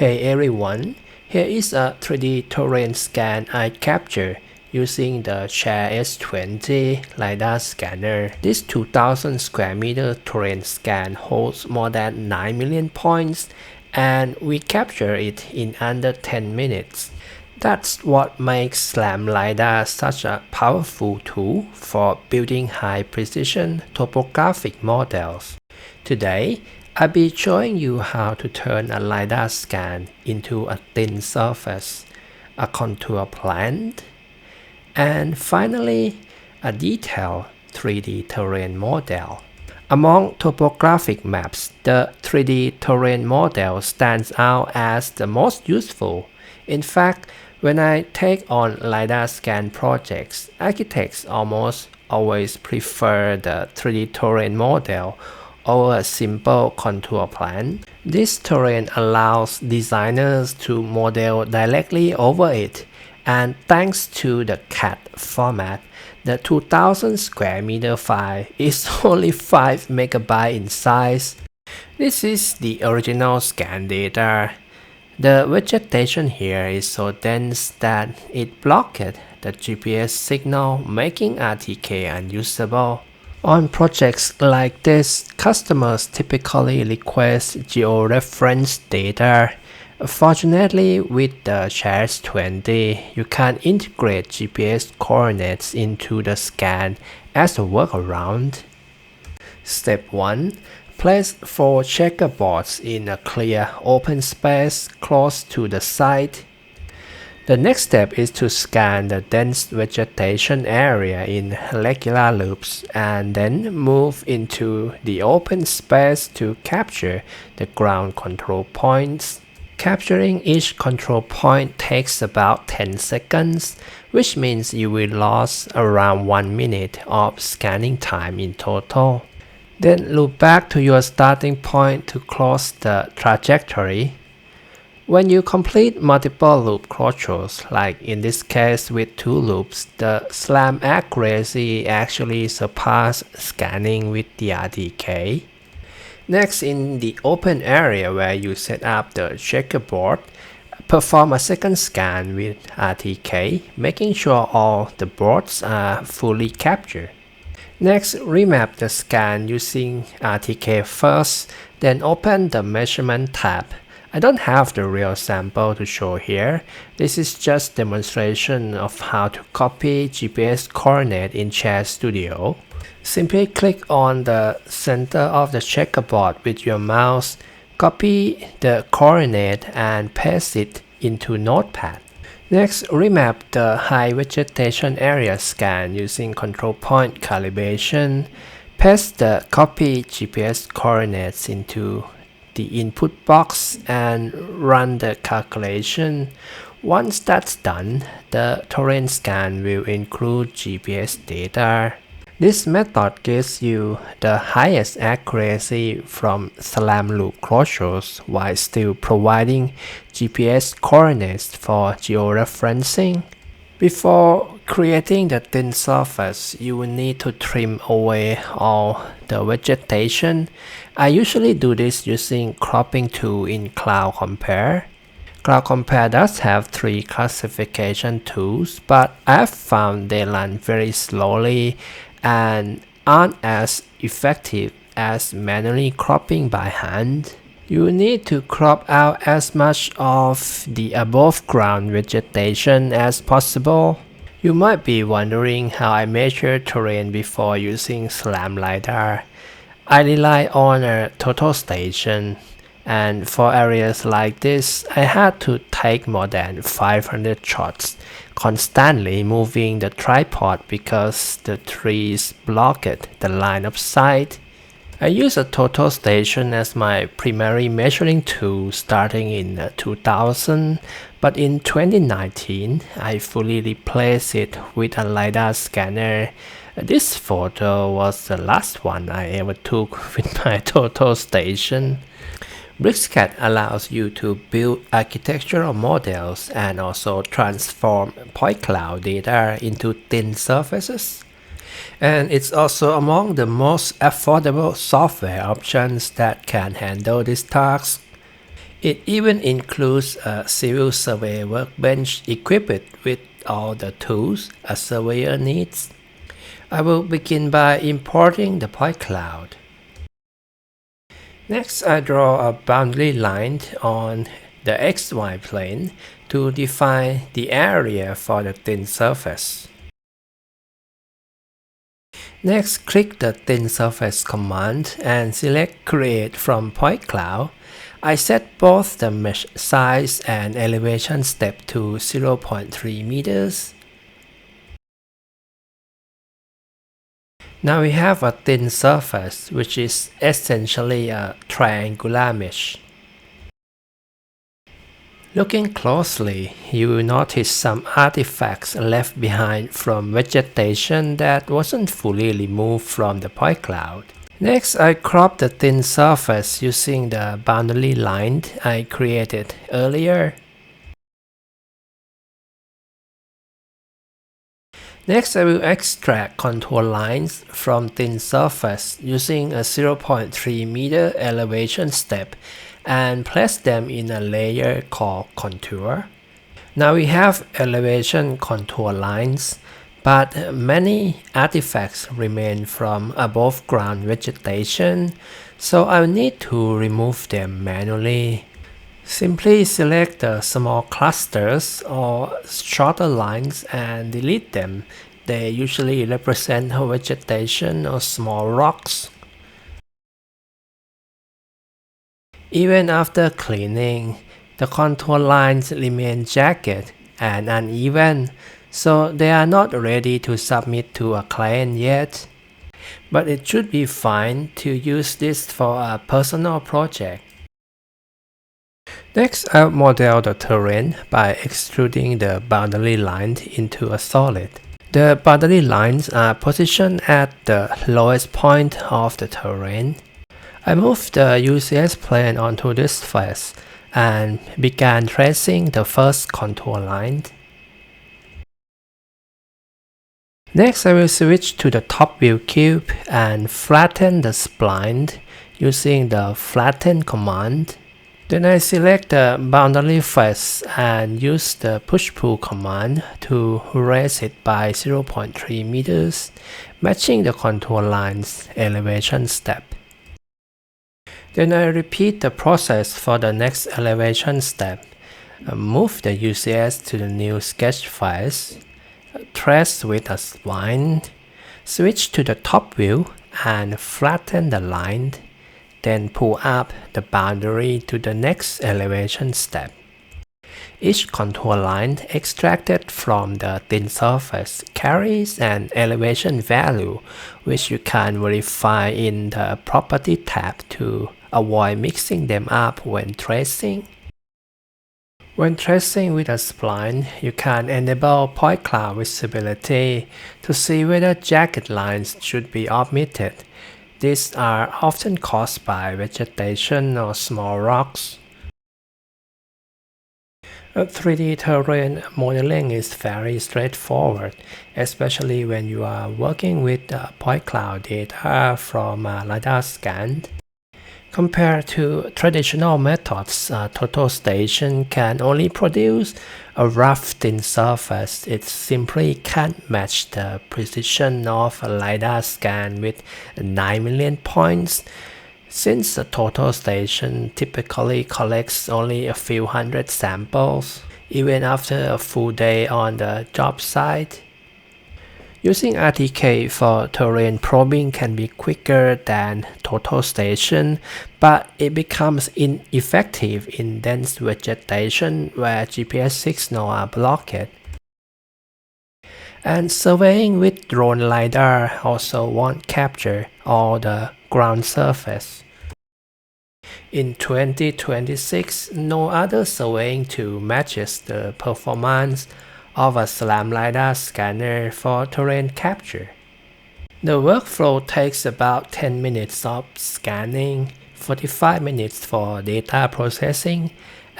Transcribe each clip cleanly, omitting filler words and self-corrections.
Hey everyone, here is a 3D terrain scan I captured using the SHARE S20 LiDAR scanner. This 2000 square meter terrain scan holds more than 9 million points and we capture it in under 10 minutes. That's what makes SLAM LiDAR such a powerful tool for building high precision topographic models. Today, I'll be showing you how to turn a LiDAR scan into a thin surface, a contour plane, and finally, a detailed 3D terrain model. Among topographic maps, the 3D terrain model stands out as the most useful. In fact, when I take on LiDAR scan projects, architects almost always prefer the 3D terrain model over a simple contour plan. This terrain allows designers to model directly over it, and thanks to the CAD format, the 2000 square meter file is only 5 MB in size. This is the original scan data. The vegetation here is so dense that it blocked the GPS signal, making RTK unusable. On projects like this, customers typically request georeference data. Fortunately, with the SHARE S20, you can integrate GPS coordinates into the scan as a workaround. Step 1. Place 4 checkerboards in a clear open space close to the site. The next step is to scan the dense vegetation area in regular loops and then move into the open space to capture the ground control points. Capturing each control point takes about 10 seconds, which means you will lose around 1 minute of scanning time in total. Then loop back to your starting point to close the trajectory. When you complete multiple loop closures, like in this case with 2 loops, the SLAM accuracy actually surpasses scanning with the RTK. Next, in the open area where you set up the checkerboard, perform a second scan with RTK, making sure all the boards are fully captured. Next, remap the scan using RTK first, then open the measurement tab. I don't have the real sample to show here. This is just demonstration of how to copy GPS coordinate in SHARE Studio. Simply click on the center of the checkerboard with your mouse, copy the coordinate and paste it into Notepad. Next, remap the high vegetation area scan using control point calibration. Paste the copied GPS coordinates into the input box and run the calculation. Once that's done, the terrain scan will include GPS data. This method gives you the highest accuracy from SLAM loop closures while still providing GPS coordinates for georeferencing. Before creating the thin surface, you will need to trim away all the vegetation. I usually do this using cropping tool in Cloud Compare. Cloud Compare does have 3 classification tools, but I've found they run very slowly and aren't as effective as manually cropping by hand. You need to crop out as much of the above ground vegetation as possible. You might be wondering how I measure terrain before using SLAM LiDAR. I rely on a total station, and for areas like this, I had to take more than 500 shots, constantly moving the tripod because the trees blocked the line of sight. I use a total station as my primary measuring tool starting in 2000, but in 2019, I fully replaced it with a LiDAR scanner. This photo was the last one I ever took with my total station. BricsCAD allows you to build architectural models and also transform point cloud data into thin surfaces. And it's also among the most affordable software options that can handle this task. It even includes a civil survey workbench equipped with all the tools a surveyor needs. I will begin by importing the point cloud. Next, I draw a boundary line on the XY plane to define the area for the thin surface. Next, click the Thin Surface command and select Create from Point Cloud. I set both the mesh size and elevation step to 0.3 meters. Now we have a thin surface, which is essentially a triangular mesh. Looking closely, you will notice some artifacts left behind from vegetation that wasn't fully removed from the point cloud. Next, I crop the thin surface using the boundary line I created earlier. Next, I will extract contour lines from thin surface using a 0.3 meter elevation step and place them in a layer called contour. Now we have elevation contour lines, but many artifacts remain from above ground vegetation, so I will need to remove them manually. Simply select the small clusters or shorter lines and delete them. They usually represent vegetation or small rocks. Even after cleaning, the contour lines remain jagged and uneven, so they are not ready to submit to a client yet. But it should be fine to use this for a personal project. Next, I'll model the terrain by extruding the boundary line into a solid. The boundary lines are positioned at the lowest point of the terrain. I moved the UCS plane onto this face and began tracing the first contour line. Next, I will switch to the top view cube and flatten the spline using the flatten command. Then I select the boundary face and use the push-pull command to raise it by 0.3 meters, matching the contour line's elevation step. Then I repeat the process for the next elevation step. Move the UCS to the new sketch face, trace with a spline, switch to the top view and flatten the line, then pull up the boundary to the next elevation step. Each contour line extracted from the thin surface carries an elevation value, which you can verify in the Property tab to avoid mixing them up when tracing. When tracing with a spline, you can enable point cloud visibility to see whether jagged lines should be omitted. These are often caused by vegetation or small rocks. 3D terrain modeling is very straightforward, especially when you are working with point cloud data from a LiDAR scan. Compared to traditional methods, total station can only produce a rough thin surface. It simply can't match the precision of a LiDAR scan with 9 million points, since the total station typically collects only a few hundred samples, even after a full day on the job site. Using RTK for terrain probing can be quicker than total station, but it becomes ineffective in dense vegetation where GPS signals are blocked. And surveying with drone LiDAR also won't capture all the ground surface. In 2026, no other surveying tool matches the performance of a SLAM LiDAR scanner for terrain capture. The workflow takes about 10 minutes of scanning, 45 minutes for data processing,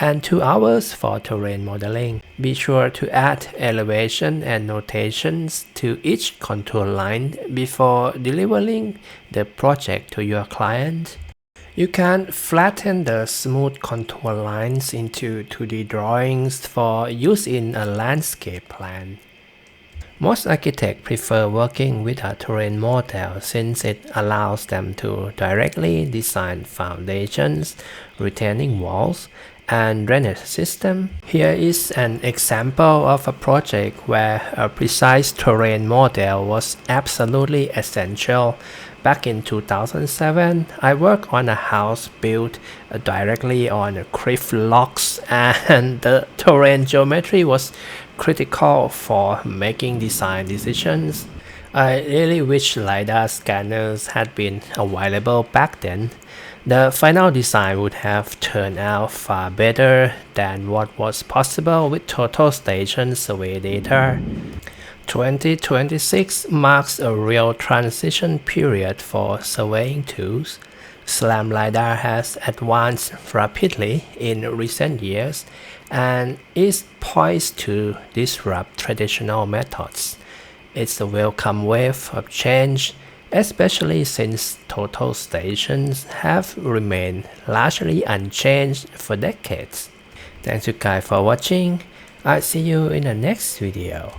and 2 hours for terrain modeling. Be sure to add elevation and notations to each contour line before delivering the project to your client. You can flatten the smooth contour lines into 2D drawings for use in a landscape plan. Most architects prefer working with a terrain model since it allows them to directly design foundations, retaining walls, and drainage system. Here is an example of a project where a precise terrain model was absolutely essential. Back in 2007, I worked on a house built directly on cliff blocks, and the terrain geometry was critical for making design decisions. I really wish LiDAR scanners had been available back then. The final design would have turned out far better than what was possible with total station survey data. 2026 marks a real transition period for surveying tools. SLAM LiDAR has advanced rapidly in recent years and is poised to disrupt traditional methods. It's a welcome wave of change, especially since total stations have remained largely unchanged for decades. Thanks you guys for watching. I'll see you in the next video.